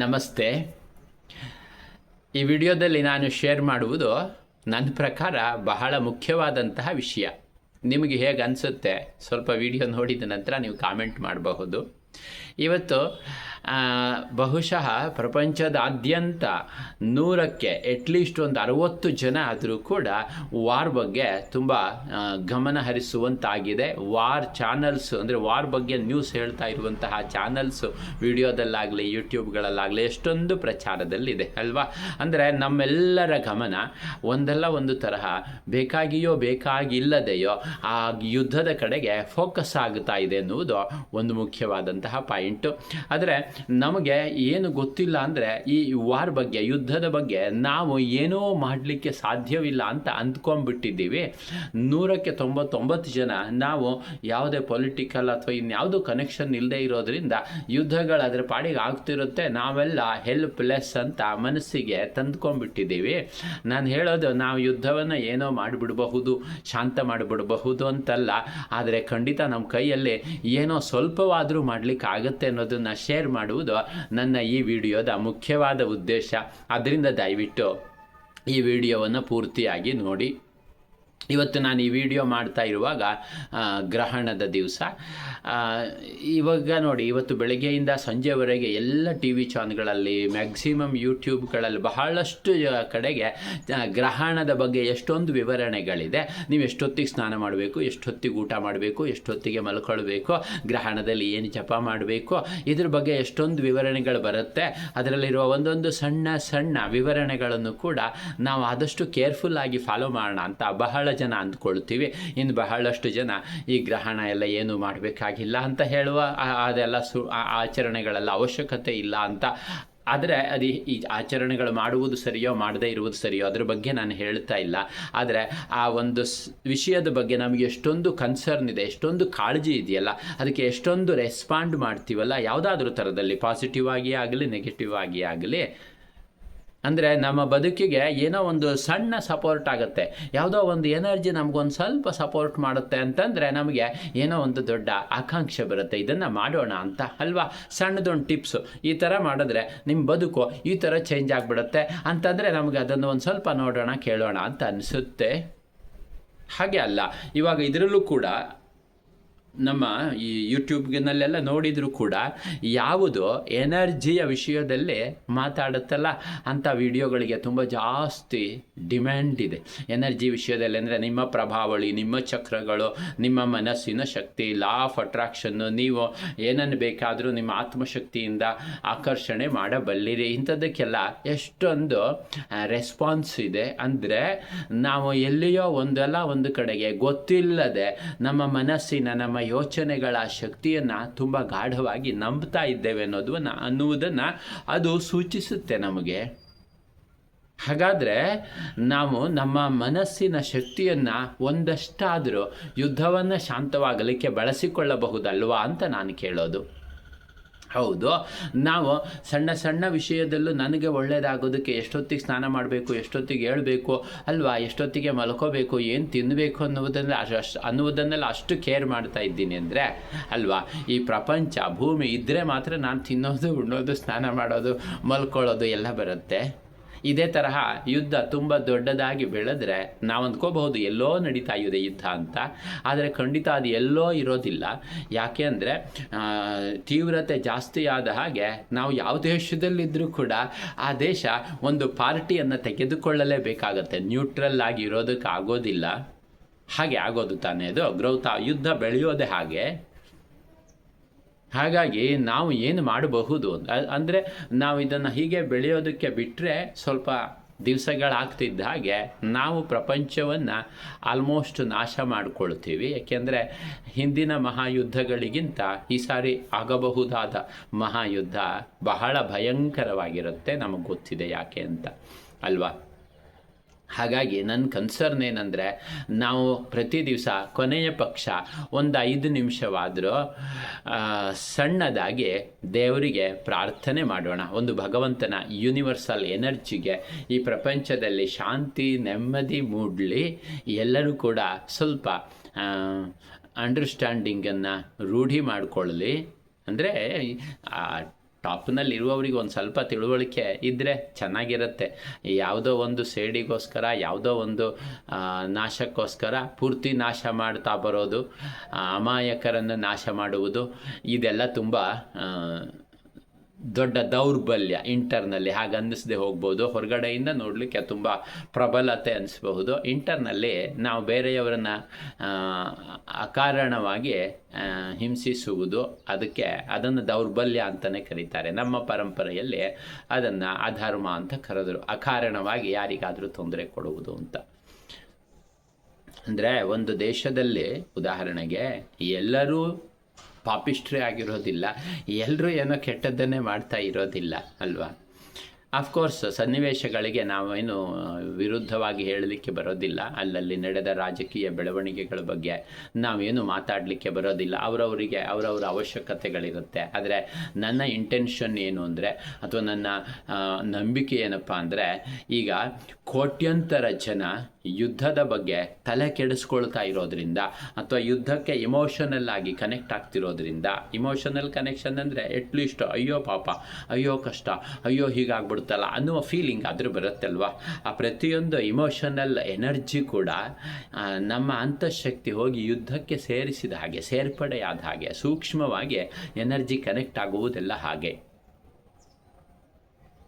ನಮಸ್ತೆ. ಈ ವಿಡಿಯೋದಲ್ಲಿ ನಾನು ಶೇರ್ ಮಾಡುವುದು ನನ್ನ ಪ್ರಕಾರ ಬಹಳ ಮುಖ್ಯವಾದಂತಹ ವಿಷಯ. ನಿಮಗೆ ಹೇಗೆ ಅನಿಸುತ್ತೆ ಸ್ವಲ್ಪ ವಿಡಿಯೋ ನೋಡಿದ ನಂತರ ನೀವು ಕಾಮೆಂಟ್ ಮಾಡಬಹುದು. ಇವತ್ತು ಬಹುಶಃ ಪ್ರಪಂಚದಾದ್ಯಂತ 100ಕ್ಕೆ ಅಟ್ಲೀಸ್ಟ್ ಒಂದು 60 ಜನ ಆದರೂ ಕೂಡ ವಾರ್ ಬಗ್ಗೆ ತುಂಬ ಗಮನ ಹರಿಸುವಂತಾಗಿದೆ. ವಾರ್ ಚಾನಲ್ಸ್ ಅಂದರೆ ವಾರ್ ಬಗ್ಗೆ ನ್ಯೂಸ್ ಹೇಳ್ತಾ ಇರುವಂತಹ ಚಾನಲ್ಸು ವಿಡಿಯೋದಲ್ಲಾಗಲಿ ಯೂಟ್ಯೂಬ್ಗಳಲ್ಲಾಗಲಿ ಎಷ್ಟೊಂದು ಪ್ರಚಾರದಲ್ಲಿದೆ ಅಲ್ವಾ. ಅಂದರೆ ನಮ್ಮೆಲ್ಲರ ಗಮನ ಒಂದಲ್ಲ ಒಂದು ತರಹ ಬೇಕಾಗಿಯೋ ಬೇಕಾಗಿಲ್ಲದೆಯೋ ಆ ಯುದ್ಧದ ಕಡೆಗೆ ಫೋಕಸ್ ಆಗ್ತಾ ಇದೆ ಎನ್ನುವುದು ಒಂದು ಮುಖ್ಯವಾದಂತಹ ಪಾಯಿಂಟು. ಆದರೆ ನಮಗೆ ಏನು ಗೊತ್ತಿಲ್ಲ ಅಂದರೆ ಈ ವಾರ್ ಬಗ್ಗೆ, ಯುದ್ಧದ ಬಗ್ಗೆ ನಾವು ಏನೂ ಮಾಡಲಿಕ್ಕೆ ಸಾಧ್ಯವಿಲ್ಲ ಅಂತ ಅಂದ್ಕೊಂಡ್ಬಿಟ್ಟಿದ್ದೀವಿ. 100ಕ್ಕೆ 99 ಜನ ನಾವು ಯಾವುದೇ ಪೊಲಿಟಿಕಲ್ ಅಥವಾ ಇನ್ಯಾವುದೂ ಕನೆಕ್ಷನ್ ಇಲ್ಲದೆ ಇರೋದ್ರಿಂದ ಯುದ್ಧಗಳು ಅದರ ಪಾಡಿಗೆ ಆಗ್ತಿರುತ್ತೆ, ನಾವೆಲ್ಲ ಹೆಲ್ಪ್ಲೆಸ್ ಅಂತ ಮನಸ್ಸಿಗೆ ತಂದ್ಕೊಂಡ್ಬಿಟ್ಟಿದ್ದೀವಿ. ನಾನು ಹೇಳೋದು ನಾವು ಯುದ್ಧವನ್ನು ಏನೋ ಮಾಡಿಬಿಡಬಹುದು, ಶಾಂತ ಮಾಡಿಬಿಡಬಹುದು ಅಂತಲ್ಲ. ಆದರೆ ಖಂಡಿತ ನಮ್ಮ ಕೈಯಲ್ಲಿ ಏನೋ ಸ್ವಲ್ಪವಾದರೂ ಮಾಡಲಿಕ್ಕೆ ಆಗುತ್ತೆ ಅನ್ನೋದನ್ನು ಶೇರ್ ಮಾಡುವುದು ನನ್ನ ಈ ವಿಡಿಯೋದ ಮುಖ್ಯವಾದ ಉದ್ದೇಶ. ಅದರಿಂದ ದಯವಿಟ್ಟು ಈ ವಿಡಿಯೋವನ್ನು ಪೂರ್ತಿಯಾಗಿ ನೋಡಿ. ಇವತ್ತು ನಾನು ಈ ವಿಡಿಯೋ ಮಾಡ್ತಾ ಇರುವಾಗ ಗ್ರಹಣದ ದಿವಸ. ಇವಾಗ ನೋಡಿ, ಇವತ್ತು ಬೆಳಗ್ಗೆಯಿಂದ ಸಂಜೆವರೆಗೆ ಎಲ್ಲ ಟಿ ವಿ ಚಾನಲ್ಗಳಲ್ಲಿ, ಮ್ಯಾಕ್ಸಿಮಮ್ ಯೂಟ್ಯೂಬ್ಗಳಲ್ಲಿ ಬಹಳಷ್ಟು ಕಡೆಗೆ ಗ್ರಹಣದ ಬಗ್ಗೆ ಎಷ್ಟೊಂದು ವಿವರಣೆಗಳಿದೆ. ನೀವು ಎಷ್ಟೊತ್ತಿಗೆ ಸ್ನಾನ ಮಾಡಬೇಕು, ಎಷ್ಟೊತ್ತಿಗೆ ಊಟ ಮಾಡಬೇಕು, ಎಷ್ಟೊತ್ತಿಗೆ ಮಲ್ಕೊಳ್ಬೇಕು, ಗ್ರಹಣದಲ್ಲಿ ಏನು ಜಪ ಮಾಡಬೇಕು, ಇದ್ರ ಬಗ್ಗೆ ಎಷ್ಟೊಂದು ವಿವರಣೆಗಳು ಬರುತ್ತೆ. ಅದರಲ್ಲಿರುವ ಒಂದೊಂದು ಸಣ್ಣ ಸಣ್ಣ ವಿವರಣೆಗಳನ್ನು ಕೂಡ ನಾವು ಆದಷ್ಟು ಕೇರ್ಫುಲ್ಲಾಗಿ ಫಾಲೋ ಮಾಡೋಣ ಅಂತ ಬಹಳ ಜನ ಅಂದ್ಕೊಳ್ತೀವಿ. ಇನ್ನು ಬಹಳಷ್ಟು ಜನ ಈ ಗ್ರಹಣ ಎಲ್ಲ ಏನು ಮಾಡಬೇಕಾಗಿಲ್ಲ ಅಂತ ಹೇಳುವ, ಅದೆಲ್ಲ ಆಚರಣೆಗಳೆಲ್ಲ ಅವಶ್ಯಕತೆ ಇಲ್ಲ ಅಂತ. ಆದರೆ ಈ ಆಚರಣೆಗಳು ಮಾಡುವುದು ಸರಿಯೋ ಮಾಡದೇ ಇರುವುದು ಸರಿಯೋ ಅದ್ರ ಬಗ್ಗೆ ನಾನು ಹೇಳ್ತಾ ಇಲ್ಲ. ಆದರೆ ಆ ಒಂದು ವಿಷಯದ ಬಗ್ಗೆ ನಮಗೆ ಎಷ್ಟೊಂದು ಕನ್ಸರ್ನ್ ಇದೆ, ಎಷ್ಟೊಂದು ಕಾಳಜಿ ಇದೆಯಲ್ಲ, ಅದಕ್ಕೆ ಎಷ್ಟೊಂದು ರೆಸ್ಪಾಂಡ್ ಮಾಡ್ತೀವಲ್ಲ ಯಾವುದಾದ್ರೂ ಥರದಲ್ಲಿ, ಪಾಸಿಟಿವ್ ಆಗಿ ಆಗಲಿ ನೆಗೆಟಿವ್ ಆಗಿ ಆಗಲಿ. ಅಂದರೆ ನಮ್ಮ ಬದುಕಿಗೆ ಏನೋ ಒಂದು ಸಣ್ಣ ಸಪೋರ್ಟ್ ಆಗುತ್ತೆ, ಯಾವುದೋ ಒಂದು ಎನರ್ಜಿ ನಮಗೊಂದು ಸ್ವಲ್ಪ ಸಪೋರ್ಟ್ ಮಾಡುತ್ತೆ ಅಂತಂದರೆ ನಮಗೆ ಏನೋ ಒಂದು ದೊಡ್ಡ ಆಕಾಂಕ್ಷೆ ಬರುತ್ತೆ, ಇದನ್ನು ಮಾಡೋಣ ಅಂತ ಅಲ್ವಾ. ಸಣ್ಣದೊಂದು ಟಿಪ್ಸು, ಈ ಥರ ಮಾಡಿದ್ರೆ ನಿಮ್ಮ ಬದುಕು ಈ ಥರ ಚೇಂಜ್ ಆಗಿಬಿಡುತ್ತೆ ಅಂತಂದರೆ ನಮಗೆ ಅದನ್ನು ಒಂದು ಸ್ವಲ್ಪ ನೋಡೋಣ ಕೇಳೋಣ ಅಂತ ಅನಿಸುತ್ತೆ. ಹಾಗೆ ಅಲ್ಲ, ಇವಾಗ ಇದರಲ್ಲೂ ಕೂಡ ನಮ್ಮ ಈ ಯೂಟ್ಯೂಬ್ನಲ್ಲೆಲ್ಲ ನೋಡಿದರೂ ಕೂಡ ಯಾವುದು ಎನರ್ಜಿಯ ವಿಷಯದಲ್ಲೇ ಮಾತಾಡುತ್ತಲ್ಲ ಅಂಥ ವಿಡಿಯೋಗಳಿಗೆ ತುಂಬ ಜಾಸ್ತಿ ಡಿಮ್ಯಾಂಡ್ ಇದೆ. ಎನರ್ಜಿ ವಿಷಯದಲ್ಲಿ ಅಂದರೆ ನಿಮ್ಮ ಪ್ರಭಾವಳಿ, ನಿಮ್ಮ ಚಕ್ರಗಳು, ನಿಮ್ಮ ಮನಸ್ಸಿನ ಶಕ್ತಿ, ಲಾ ಆಫ್ ಅಟ್ರಾಕ್ಷನ್ನು, ನೀವು ಏನನ್ನು ಬೇಕಾದರೂ ನಿಮ್ಮ ಆತ್ಮಶಕ್ತಿಯಿಂದ ಆಕರ್ಷಣೆ ಮಾಡಬಲ್ಲಿರಿ. ಇಂಥದ್ದಕ್ಕೆಲ್ಲ ಎಷ್ಟೊಂದು ರೆಸ್ಪಾನ್ಸ್ ಇದೆ. ಅಂದರೆ ನಾವು ಎಲ್ಲಿಯೋ ಒಂದಲ್ಲ ಒಂದು ಕಡೆಗೆ ಗೊತ್ತಿಲ್ಲದೆ ನಮ್ಮ ಮನಸ್ಸಿನ, ನಮ್ಮ ಯೋಚನೆಗಳ ಶಕ್ತಿಯನ್ನು ತುಂಬ ಗಾಢವಾಗಿ ನಂಬ್ತಾ ಇದ್ದೇವೆ ಅನ್ನುವುದನ್ನು ಅದು ಸೂಚಿಸುತ್ತೆ ನಮಗೆ. ಹಾಗಾದರೆ ನಾವು ನಮ್ಮ ಮನಸ್ಸಿನ ಶಕ್ತಿಯನ್ನು ಒಂದಷ್ಟಾದರೂ ಯುದ್ಧವನ್ನು ಶಾಂತವಾಗಲಿಕ್ಕೆ ಬಳಸಿಕೊಳ್ಳಬಹುದಲ್ವಾ ಅಂತ ನಾನು ಕೇಳೋದು. ಹೌದು, ನಾವು ಸಣ್ಣ ಸಣ್ಣ ವಿಷಯದಲ್ಲೂ ನನಗೆ ಒಳ್ಳೆಯದಾಗೋದಕ್ಕೆ ಎಷ್ಟೊತ್ತಿಗೆ ಸ್ನಾನ ಮಾಡಬೇಕು, ಎಷ್ಟೊತ್ತಿಗೆ ಏಳಬೇಕು ಅಲ್ವಾ, ಎಷ್ಟೊತ್ತಿಗೆ ಮಲ್ಕೋಬೇಕು, ಏನು ತಿನ್ನಬೇಕು ಅನ್ನುವುದನ್ನೆಲ್ಲ ಅಷ್ಟು ಕೇರ್ ಮಾಡ್ತಾ ಇದ್ದೀನಿ ಅಂದರೆ ಅಲ್ವಾ. ಈ ಪ್ರಪಂಚ, ಭೂಮಿ ಇದ್ದರೆ ಮಾತ್ರ ನಾನು ತಿನ್ನೋದು, ಉಣ್ಣೋದು, ಸ್ನಾನ ಮಾಡೋದು, ಮಲ್ಕೊಳ್ಳೋದು ಎಲ್ಲ ಬರುತ್ತೆ. ಇದೇ ತರಹ ಯುದ್ಧ ತುಂಬ ದೊಡ್ಡದಾಗಿ ಬೆಳೆದ್ರೆ ನಾವು ಅಂದ್ಕೋಬಹುದು ಎಲ್ಲೋ ನಡೀತಾ ಇದೆ ಯುದ್ಧ ಅಂತ. ಆದರೆ ಖಂಡಿತ ಅದು ಎಲ್ಲೋ ಇರೋದಿಲ್ಲ. ಯಾಕೆ ಅಂದರೆ ತೀವ್ರತೆ ಜಾಸ್ತಿ ಆದ ಹಾಗೆ ನಾವು ಯಾವ ದೇಶದಲ್ಲಿದ್ದರೂ ಕೂಡ ಆ ದೇಶ ಒಂದು ಪಾರ್ಟಿಯನ್ನು ತೆಗೆದುಕೊಳ್ಳಲೇಬೇಕಾಗತ್ತೆ. ನ್ಯೂಟ್ರಲ್ ಆಗಿ ಇರೋದಕ್ಕೆ ಆಗೋದಿಲ್ಲ. ಹಾಗೆ ಆಗೋದು ತಾನೇ ಅದು ಯುದ್ಧ ಬೆಳೆಯೋದೇ ಹಾಗೆ. ಹಾಗಾಗಿ ನಾವು ಏನು ಮಾಡಬಹುದು ಅಂದರೆ ನಾವು ಇದನ್ನು ಹೀಗೆ ಬೆಳೆಯೋದಕ್ಕೆ ಬಿಟ್ಟರೆ ಸ್ವಲ್ಪ ದಿವಸಗಳಾಗ್ತಿದ್ದ ಹಾಗೆ ನಾವು ಪ್ರಪಂಚವನ್ನು ಆಲ್ಮೋಸ್ಟ್ ನಾಶ ಮಾಡಿಕೊಳ್ತೀವಿ. ಯಾಕೆಂದರೆ ಹಿಂದಿನ ಮಹಾಯುದ್ಧಗಳಿಗಿಂತ ಈ ಸಾರಿ ಆಗಬಹುದಾದ ಮಹಾಯುದ್ಧ ಬಹಳ ಭಯಂಕರವಾಗಿರುತ್ತೆ. ನಮಗೆ ಗೊತ್ತಿದೆ ಯಾಕೆ ಅಂತ ಅಲ್ವಾ. ಹಾಗಾಗಿ ನನ್ನ ಕನ್ಸರ್ನ್ ಏನಂದರೆ ನಾವು ಪ್ರತಿ ದಿವಸ ಕೊನೆಯ ಪಕ್ಷ ಒಂದು 5 ನಿಮಿಷವಾದರೂ ಸಣ್ಣದಾಗಿ ದೇವರಿಗೆ ಪ್ರಾರ್ಥನೆ ಮಾಡೋಣ. ಒಂದು ಭಗವಂತನ ಯೂನಿವರ್ಸಲ್ ಎನರ್ಜಿಗೆ ಈ ಪ್ರಪಂಚದಲ್ಲಿ ಶಾಂತಿ ನೆಮ್ಮದಿ ಮೂಡಲಿ. ಎಲ್ಲರೂ ಕೂಡ ಸ್ವಲ್ಪ ಅಂಡರ್ಸ್ಟ್ಯಾಂಡಿಂಗನ್ನು ರೂಢಿ ಮಾಡಿಕೊಳ್ಳಲಿ. ಅಂದರೆ ಟಾಪ್ನಲ್ಲಿ ಇರುವವರಿಗೆ ಒಂದು ಸ್ವಲ್ಪ ತಿಳುವಳಿಕೆ ಇದ್ದರೆ ಚೆನ್ನಾಗಿರುತ್ತೆ. ಯಾವುದೋ ಒಂದು ಸೇಡಿಗೋಸ್ಕರ, ಯಾವುದೋ ಒಂದು ನಾಶಕ್ಕೋಸ್ಕರ ಪೂರ್ತಿ ನಾಶ ಮಾಡ್ತಾ ಬರೋದು, ಅಮಾಯಕರನ್ನು ನಾಶ ಮಾಡುವುದು, ಇದೆಲ್ಲ ತುಂಬ ದೊಡ್ಡ ದೌರ್ಬಲ್ಯ. ಇಂಟರ್ನಲ್ಲಿ ಹಾಗೆ ಅನ್ನಿಸದೆ ಹೋಗ್ಬೋದು, ಹೊರಗಡೆಯಿಂದ ನೋಡಲಿಕ್ಕೆ ತುಂಬ ಪ್ರಬಲತೆ ಅನಿಸ್ಬಹುದು. ಇಂಟರ್ನಲ್ಲಿ ನಾವು ಬೇರೆಯವರನ್ನು ಅಕಾರಣವಾಗಿ ಹಿಂಸಿಸುವುದು, ಅದನ್ನು ದೌರ್ಬಲ್ಯ ಅಂತಲೇ ಕರೀತಾರೆ. ನಮ್ಮ ಪರಂಪರೆಯಲ್ಲಿ ಅದನ್ನು ಅಧರ್ಮ ಅಂತ ಕರೆದರು, ಅಕಾರಣವಾಗಿ ಯಾರಿಗಾದರೂ ತೊಂದರೆ ಕೊಡುವುದು ಅಂತ. ಅಂದರೆ ಒಂದು ದೇಶದಲ್ಲಿ ಉದಾಹರಣೆಗೆ ಎಲ್ಲರೂ ಪಾಪಿಷ್ಟ್ರೇ ಆಗಿರೋದಿಲ್ಲ, ಎಲ್ಲರೂ ಏನೋ ಕೆಟ್ಟದ್ದನ್ನೇ ಮಾಡ್ತಾ ಇರೋದಿಲ್ಲ ಅಲ್ವಾ. ಆಫ್ಕೋರ್ಸ್ ಸನ್ನಿವೇಶಗಳಿಗೆ ನಾವೇನು ವಿರುದ್ಧವಾಗಿ ಹೇಳಲಿಕ್ಕೆ ಬರೋದಿಲ್ಲ, ಅಲ್ಲಲ್ಲಿ ನಡೆದ ರಾಜಕೀಯ ಬೆಳವಣಿಗೆಗಳ ಬಗ್ಗೆ ನಾವೇನು ಮಾತಾಡಲಿಕ್ಕೆ ಬರೋದಿಲ್ಲ. ಅವರವರಿಗೆ ಅವರವರ ಅವಶ್ಯಕತೆಗಳಿರುತ್ತೆ. ಆದರೆ ನನ್ನ ಇಂಟೆನ್ಷನ್ ಏನು ಅಂದರೆ, ಅಥವಾ ನನ್ನ ನಂಬಿಕೆ ಏನಪ್ಪ ಅಂದರೆ, ಈಗ ಕೋಟ್ಯಂತರ ಜನ ಯುದ್ಧದ ಬಗ್ಗೆ ತಲೆ ಕೆಡಿಸ್ಕೊಳ್ತಾ ಇರೋದ್ರಿಂದ, ಅಥವಾ ಯುದ್ಧಕ್ಕೆ ಇಮೋಷನಲ್ ಆಗಿ ಕನೆಕ್ಟ್ ಆಗ್ತಿರೋದ್ರಿಂದ, ಇಮೋಷನಲ್ ಕನೆಕ್ಷನ್ ಅಂದರೆ ಎಟ್ಲೀಸ್ಟ್ ಅಯ್ಯೋ ಪಾಪ, ಅಯ್ಯೋ ಕಷ್ಟ, ಅಯ್ಯೋ ಹೀಗಾಗ್ಬಿಡುತ್ತಲ್ಲ ಅನ್ನುವ ಫೀಲಿಂಗ್ ಆದರೂ ಬರುತ್ತಲ್ವ. ಆ ಪ್ರತಿಯೊಂದು ಇಮೋಷನಲ್ ಎನರ್ಜಿ ಕೂಡ ನಮ್ಮ ಅಂತಃಶಕ್ತಿ ಹೋಗಿ ಯುದ್ಧಕ್ಕೆ ಸೇರಿಸಿದ ಹಾಗೆ, ಸೇರ್ಪಡೆಯಾದ ಹಾಗೆ, ಸೂಕ್ಷ್ಮವಾಗಿ ಎನರ್ಜಿ ಕನೆಕ್ಟ್ ಆಗುವುದೆಲ್ಲ ಹಾಗೆ.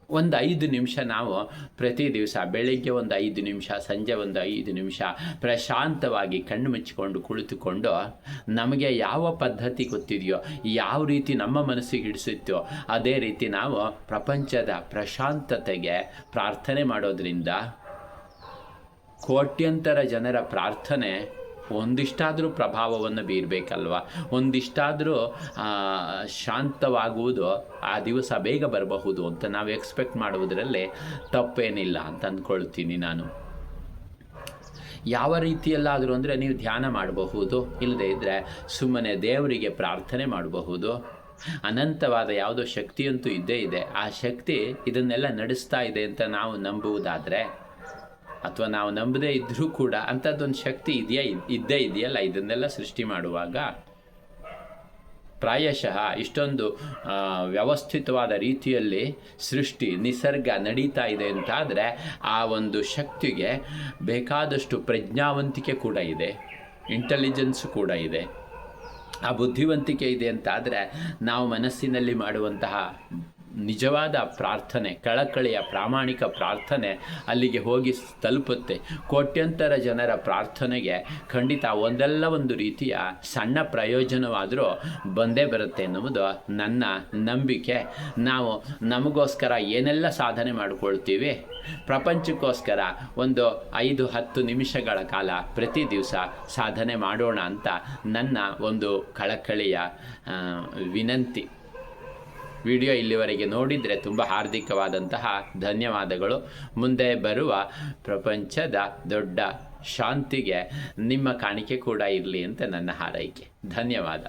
ಒಂದು 5 ನಿಮಿಷ ನಾವು ಪ್ರತಿ ದಿವಸ ಬೆಳಿಗ್ಗೆ ಒಂದು 5 ನಿಮಿಷ, ಸಂಜೆ ಒಂದು 5 ನಿಮಿಷ ಪ್ರಶಾಂತವಾಗಿ ಕಣ್ಣು ಮುಚ್ಚಿಕೊಂಡು ಕುಳಿತುಕೊಂಡು, ನಮಗೆ ಯಾವ ಪದ್ಧತಿ ಗೊತ್ತಿದೆಯೋ, ಯಾವ ರೀತಿ ನಮ್ಮ ಮನಸ್ಸಿಗೆ ಹಿಡಿಸುತ್ತೋ ಅದೇ ರೀತಿ ನಾವು ಪ್ರಪಂಚದ ಪ್ರಶಾಂತತೆಗೆ ಪ್ರಾರ್ಥನೆ ಮಾಡೋದ್ರಿಂದ ಕೋಟ್ಯಂತರ ಜನರ ಪ್ರಾರ್ಥನೆ ಒಂದಿಷ್ಟಾದರೂ ಪ್ರಭಾವವನ್ನು ಬೀರಬೇಕಲ್ವ. ಒಂದಿಷ್ಟಾದರೂ ಶಾಂತವಾಗುವುದು ಆ ದಿವಸ ಬೇಗ ಬರಬಹುದು ಅಂತ ನಾವು ಎಕ್ಸ್ಪೆಕ್ಟ್ ಮಾಡುವುದರಲ್ಲಿ ತಪ್ಪೇನಿಲ್ಲ ಅಂತ ಅಂದ್ಕೊಳ್ತೀನಿ ನಾನು. ಯಾವ ರೀತಿಯಲ್ಲಾದರೂ ಅಂದರೆ ನೀವು ಧ್ಯಾನ ಮಾಡಬಹುದು, ಇಲ್ಲದೇ ಇದ್ದರೆ ಸುಮ್ಮನೆ ದೇವರಿಗೆ ಪ್ರಾರ್ಥನೆ ಮಾಡಬಹುದು. ಅನಂತವಾದ ಯಾವುದೋ ಶಕ್ತಿಯಂತೂ ಇದ್ದೇ ಇದೆ. ಆ ಶಕ್ತಿ ಇದನ್ನೆಲ್ಲ ನಡೆಸ್ತಾ ಇದೆ ಅಂತ ನಾವು ನಂಬುವುದಾದರೆ, ಅಥವಾ ನಾವು ನಂಬದೇ ಇದ್ದರೂ ಕೂಡ ಅಂಥದ್ದೊಂದು ಶಕ್ತಿ ಇದ್ದೇ ಇದೆಯಲ್ಲ ಇದನ್ನೆಲ್ಲ ಸೃಷ್ಟಿ ಮಾಡುವಾಗ, ಪ್ರಾಯಶಃ ಇಷ್ಟೊಂದು ವ್ಯವಸ್ಥಿತವಾದ ರೀತಿಯಲ್ಲಿ ಸೃಷ್ಟಿ ನಿಸರ್ಗ ನಡೀತಾ ಇದೆ ಅಂತಾದರೆ ಆ ಒಂದು ಶಕ್ತಿಗೆ ಬೇಕಾದಷ್ಟು ಪ್ರಜ್ಞಾವಂತಿಕೆ ಕೂಡ ಇದೆ, ಇಂಟೆಲಿಜೆನ್ಸ್ ಕೂಡ ಇದೆ, ಆ ಬುದ್ಧಿವಂತಿಕೆ ಇದೆ ಅಂತಾದರೆ ನಾವು ಮನಸ್ಸಿನಲ್ಲಿ ಮಾಡುವಂತಹ ನಿಜವಾದ ಪ್ರಾರ್ಥನೆ, ಕಳಕಳಿಯ ಪ್ರಾಮಾಣಿಕ ಪ್ರಾರ್ಥನೆ ಅಲ್ಲಿಗೆ ಹೋಗಿ ತಲುಪುತ್ತೆ. ಕೋಟ್ಯಂತರ ಜನರ ಪ್ರಾರ್ಥನೆಗೆ ಖಂಡಿತ ಒಂದಲ್ಲ ಒಂದು ರೀತಿಯ ಸಣ್ಣ ಪ್ರಯೋಜನವಾದರೂ ಬಂದೇ ಬರುತ್ತೆ ಎನ್ನುವುದು ನನ್ನ ನಂಬಿಕೆ. ನಾವು ನಮಗೋಸ್ಕರ ಏನೆಲ್ಲ ಸಾಧನೆ ಮಾಡಿಕೊಳ್ತೀವಿ, ಪ್ರಪಂಚಕ್ಕೋಸ್ಕರ ಒಂದು 5-10 ನಿಮಿಷಗಳ ಕಾಲ ಪ್ರತಿ ದಿವಸ ಸಾಧನೆ ಮಾಡೋಣ ಅಂತ ನನ್ನ ಒಂದು ಕಳಕಳಿಯ ವಿನಂತಿ. ವಿಡಿಯೋ ಇಲ್ಲಿವರೆಗೆ ನೋಡಿದರೆ ತುಂಬ ಹಾರ್ದಿಕವಾದಂತಹ ಧನ್ಯವಾದಗಳು. ಮುಂದೆ ಬರುವ ಪ್ರಪಂಚದ ದೊಡ್ಡ ಶಾಂತಿಗೆ ನಿಮ್ಮ ಕಾಣಿಕೆ ಕೂಡ ಇರಲಿ ಅಂತ ನನ್ನ ಹಾರೈಕೆ. ಧನ್ಯವಾದ.